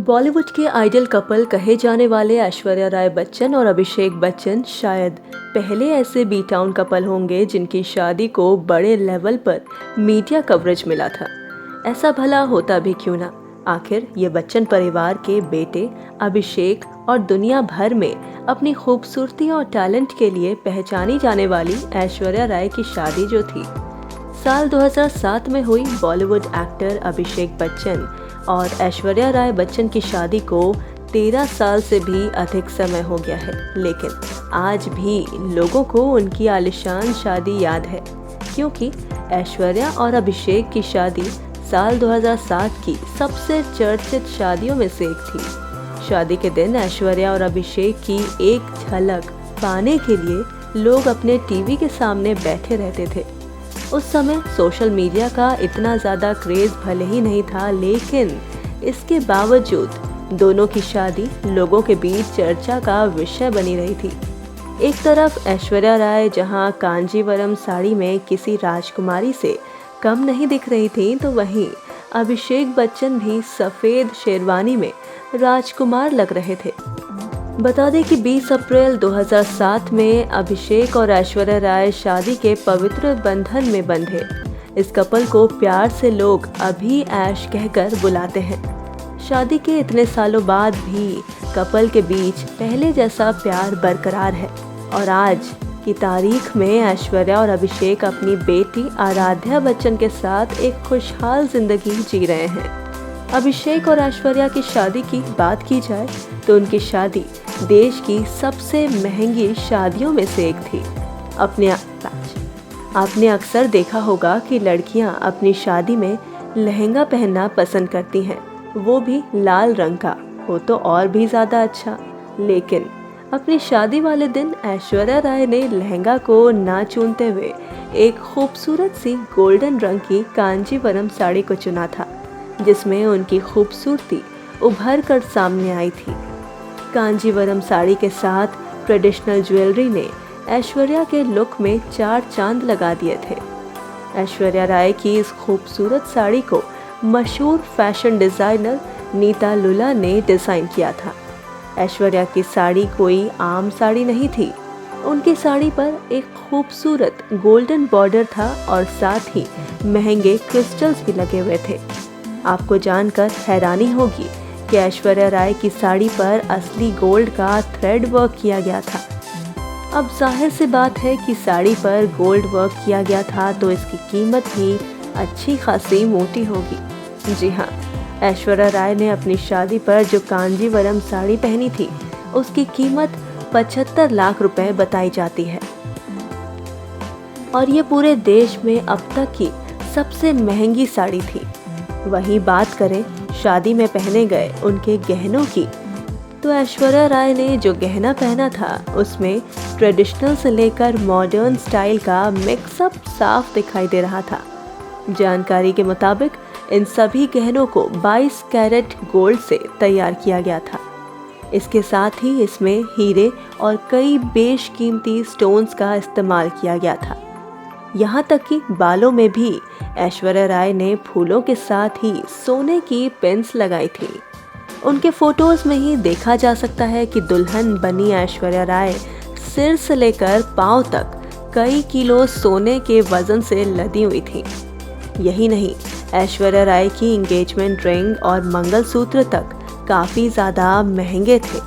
बॉलीवुड के idol couple कहे जाने वाले ऐश्वर्या राय बच्चन और अभिषेक बच्चन शायद पहले ऐसे बी टाउन कपल होंगे जिनकी शादी को बड़े लेवल पर मीडिया कवरेज मिला था। ऐसा भला होता भी क्यों ना, आखिर ये बच्चन परिवार के बेटे अभिषेक और दुनिया भर में अपनी खूबसूरती और टैलेंट के लिए पहचानी जाने वाली ऐश्वर्या राय की शादी जो थी, साल 2007 में हुई। बॉलीवुड एक्टर अभिषेक बच्चन और ऐश्वर्या राय बच्चन की शादी को 13 साल से भी अधिक समय हो गया है, लेकिन आज भी लोगों को उनकी आलिशान शादी याद है, क्योंकि ऐश्वर्या और अभिषेक की शादी साल 2007 की सबसे चर्चित शादियों में से एक थी। शादी के दिन ऐश्वर्या और अभिषेक की एक झलक पाने के लिए लोग अपने टीवी के सामने बैठे रहते थे। उस समय सोशल मीडिया का इतना ज़्यादा क्रेज़ भले ही नहीं था, लेकिन इसके बावजूद दोनों की शादी लोगों के बीच चर्चा का विषय बनी रही थी। एक तरफ ऐश्वर्या राय जहां कांजीवरम साड़ी में किसी राजकुमारी से कम नहीं दिख रही थी, तो वहीं अभिषेक बच्चन भी सफ़ेद शेरवानी में राजकुमार लग रहे थे। बता दें कि 20 अप्रैल 2007 में अभिषेक और ऐश्वर्या राय शादी के पवित्र बंधन में बंधे। इस कपल को प्यार से लोग अभी ऐश कहकर बुलाते हैं। शादी के इतने सालों बाद भी कपल के बीच पहले जैसा प्यार बरकरार है और आज की तारीख में ऐश्वर्या और अभिषेक अपनी बेटी आराध्या बच्चन के साथ एक खुशहाल जिंदगी जी रहे हैं। अभिषेक और ऐश्वर्या की शादी की बात की जाए तो उनकी शादी देश की सबसे महंगी शादियों में से एक थी। आपने अक्सर देखा होगा कि लड़कियां अपनी शादी में लहंगा पहनना पसंद करती हैं, वो भी लाल रंग का हो तो और भी ज़्यादा अच्छा। लेकिन अपनी शादी वाले दिन ऐश्वर्या राय ने लहंगा को ना चुनते हुए एक खूबसूरत सी गोल्डन रंग की कांजीवरम साड़ी को चुना था, जिसमें उनकी खूबसूरती उभर कर सामने आई थी। कांजीवरम साड़ी के साथ ट्रेडिशनल ज्वेलरी ने ऐश्वर्या के लुक में 4 चांद लगा दिए थे। ऐश्वर्या राय की इस खूबसूरत साड़ी को मशहूर फैशन डिज़ाइनर नीता लुला ने डिज़ाइन किया था। ऐश्वर्या की साड़ी कोई आम साड़ी नहीं थी। उनकी साड़ी पर एक खूबसूरत गोल्डन बॉर्डर था और साथ ही महंगे क्रिस्टल्स भी लगे हुए थे। आपको जानकर हैरानी होगी कि ऐश्वर्या राय की साड़ी पर असली गोल्ड का थ्रेड वर्क किया गया था। अब जाहिर सी बात है कि साड़ी पर गोल्ड वर्क किया गया था तो इसकी कीमत भी अच्छी खासी मोटी होगी। जी हाँ, ऐश्वर्या राय ने अपनी शादी पर जो कांजीवरम साड़ी पहनी थी उसकी कीमत 75 लाख रुपए बताई जाती है और ये पूरे देश में अब तक की सबसे महंगी साड़ी थी। वहीं बात करें शादी में पहने गए उनके गहनों की, तो ऐश्वर्या राय ने जो गहना पहना था उसमें ट्रेडिशनल से लेकर मॉडर्न स्टाइल का मिक्सअप साफ दिखाई दे रहा था। जानकारी के मुताबिक इन सभी गहनों को 22 कैरेट गोल्ड से तैयार किया गया था। इसके साथ ही इसमें हीरे और कई बेशकीमती स्टोन्स का इस्तेमाल किया गया था। यहाँ तक कि बालों में भी ऐश्वर्या राय ने फूलों के साथ ही सोने की पिन्स लगाई थी। उनके फोटोज में ही देखा जा सकता है कि दुल्हन बनी ऐश्वर्या राय सिर से लेकर पांव तक कई किलो सोने के वजन से लदी हुई थी। यही नहीं, ऐश्वर्या राय की एंगेजमेंट रिंग और मंगलसूत्र तक काफ़ी ज़्यादा महंगे थे।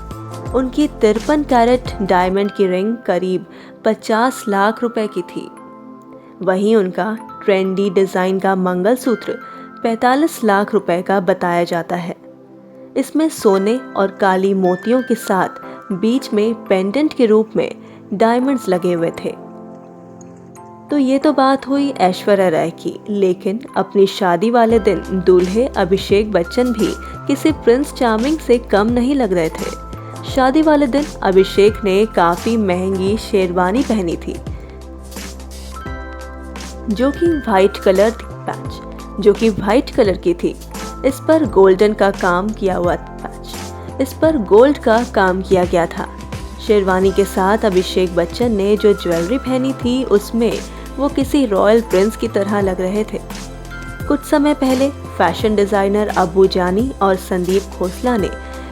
उनकी 53 कैरेट डायमंड की रिंग करीब 50 लाख रुपए की थी। वहीं उनका ट्रेंडी डिज़ाइन का मंगलसूत्र 45 लाख रुपए का बताया जाता है। इसमें सोने और काली मोतियों के साथ बीच में पेंडेंट के रूप में डायमंड्स लगे हुए थे। तो ये तो बात हुई ऐश्वर्या राय की, लेकिन अपनी शादी वाले दिन दूल्हे अभिषेक बच्चन भी किसी प्रिंस चार्मिंग से कम नहीं लग रहे थे। शादी वाले दिन अभिषेक ने काफ़ी महंगी शेरवानी पहनी थी जो कि व्हाइट कलर की थी। इस पर गोल्डन का काम किया हुआ पैच, इस पर गोल्ड का काम किया गया था। शेरवानी के साथ अभिषेक बच्चन ने जो ज्वेलरी पहनी थी उसमें वो किसी रॉयल प्रिंस की तरह लग रहे थे। कुछ समय पहले फैशन डिजाइनर अबू जानी और संदीप खोसला ने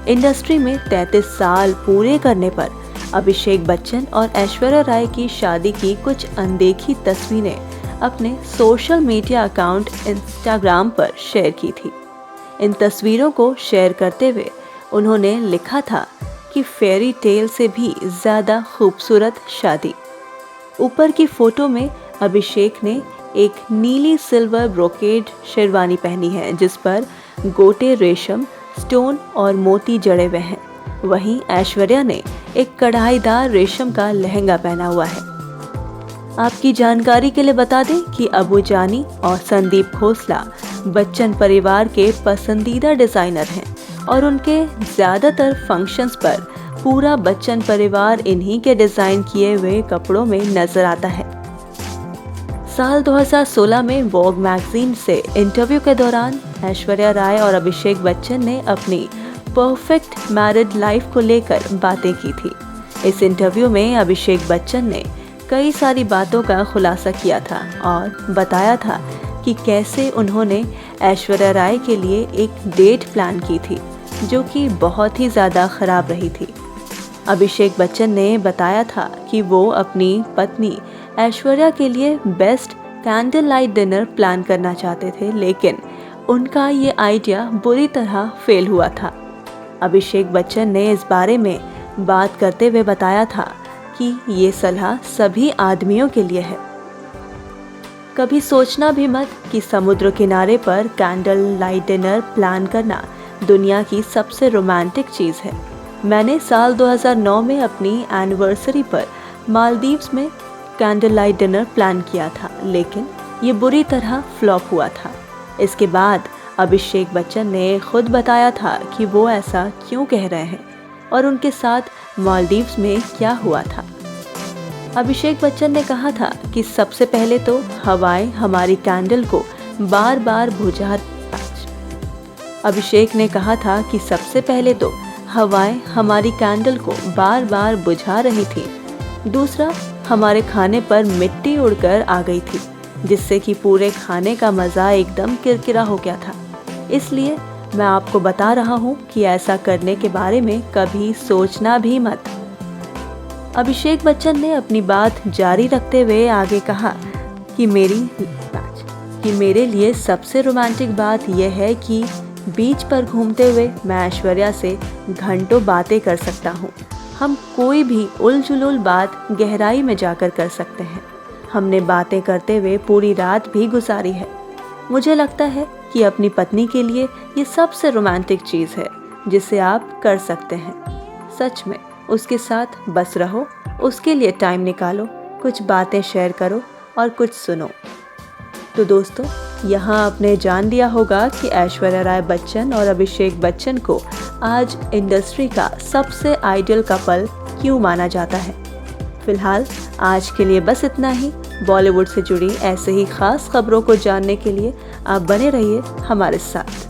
इंडस्ट्री में 33 साल पूरे करने पर अभिषेक बच्चन और ऐश्वर्या राय की शादी की कुछ अनदेखी तस्वीरें अपने सोशल मीडिया अकाउंट इंस्टाग्राम पर शेयर की थी। इन तस्वीरों को शेयर करते हुए उन्होंने लिखा था कि फेरी टेल से भी ज़्यादा खूबसूरत शादी। ऊपर की फोटो में अभिषेक ने एक नीली सिल्वर ब्रोकेड शेरवानी पहनी है जिस पर गोटे रेशम, स्टोन और मोती जड़े हुए हैं। वहीं ऐश्वर्या ने एक कढ़ाईदार रेशम का लहंगा पहना हुआ है। आपकी जानकारी के लिए बता दें कि अबू जानी और संदीप खोसला बच्चन परिवार के पसंदीदा डिजाइनर हैं और उनके ज़्यादातर फंक्शंस पर पूरा बच्चन परिवार इन्हीं के डिज़ाइन किए हुए कपड़ों में नजर आता है। साल 2016 में वोग मैगजीन से इंटरव्यू के दौरान ऐश्वर्या राय और अभिषेक बच्चन ने अपनी परफेक्ट मैरिड लाइफ को लेकर बातें की थी। इस इंटरव्यू में अभिषेक बच्चन ने कई सारी बातों का खुलासा किया था और बताया था कि कैसे उन्होंने ऐश्वर्या राय के लिए एक डेट प्लान की थी जो कि बहुत ही ज़्यादा खराब रही थी। अभिषेक बच्चन ने बताया था कि वो अपनी पत्नी ऐश्वर्या के लिए best candle light dinner plan करना चाहते थे, लेकिन उनका ये आइडिया बुरी तरह फेल हुआ था। अभिषेक बच्चन ने इस बारे में बात करते हुए बताया था कि ये सलाह सभी आदमियों के लिए है। कभी सोचना भी मत कि समुद्र किनारे पर कैंडल लाइट डिनर प्लान करना दुनिया की सबसे रोमांटिक चीज़ है। मैंने साल 2009 में अपनी एनिवर्सरी पर मालदीव्स में कैंडल लाइट डिनर प्लान किया था, लेकिन ये बुरी तरह फ्लॉप हुआ था। इसके बाद अभिषेक बच्चन ने खुद बताया था कि वो ऐसा क्यों कह रहे हैं और उनके साथ मालदीव्स में क्या हुआ था। अभिषेक बच्चन ने कहा था कि सबसे पहले तो हवाएं हमारी कैंडल को बार बार बुझा अभिषेक ने कहा था कि सबसे पहले तो हवाएं हमारी कैंडल को बार बार बुझा रही थी। दूसरा, हमारे खाने पर मिट्टी उड़कर आ गई थी जिससे कि पूरे खाने का मज़ा एकदम किरकिरा हो गया था। इसलिए मैं आपको बता रहा हूँ कि ऐसा करने के बारे में कभी सोचना भी मत। अभिषेक बच्चन ने अपनी बात जारी रखते हुए आगे कहा कि मेरे लिए सबसे रोमांटिक बात यह है कि बीच पर घूमते हुए मैं ऐश्वर्या से घंटों बातें कर सकता हूँ। हम कोई भी उलझुल बात गहराई में जाकर कर सकते हैं। हमने बातें करते हुए पूरी रात भी गुजारी है। मुझे लगता है कि अपनी पत्नी के लिए ये सबसे रोमांटिक चीज़ है जिसे आप कर सकते हैं। सच में उसके साथ बस रहो, उसके लिए टाइम निकालो, कुछ बातें शेयर करो और कुछ सुनो। तो दोस्तों, यहाँ आपने जान लिया होगा कि ऐश्वर्या राय बच्चन और अभिषेक बच्चन को आज इंडस्ट्री का सबसे आइडियल कपल क्यों माना जाता है। फिलहाल आज के लिए बस इतना ही। बॉलीवुड से जुड़ी ऐसे ही खास खबरों को जानने के लिए आप बने रहिए हमारे साथ।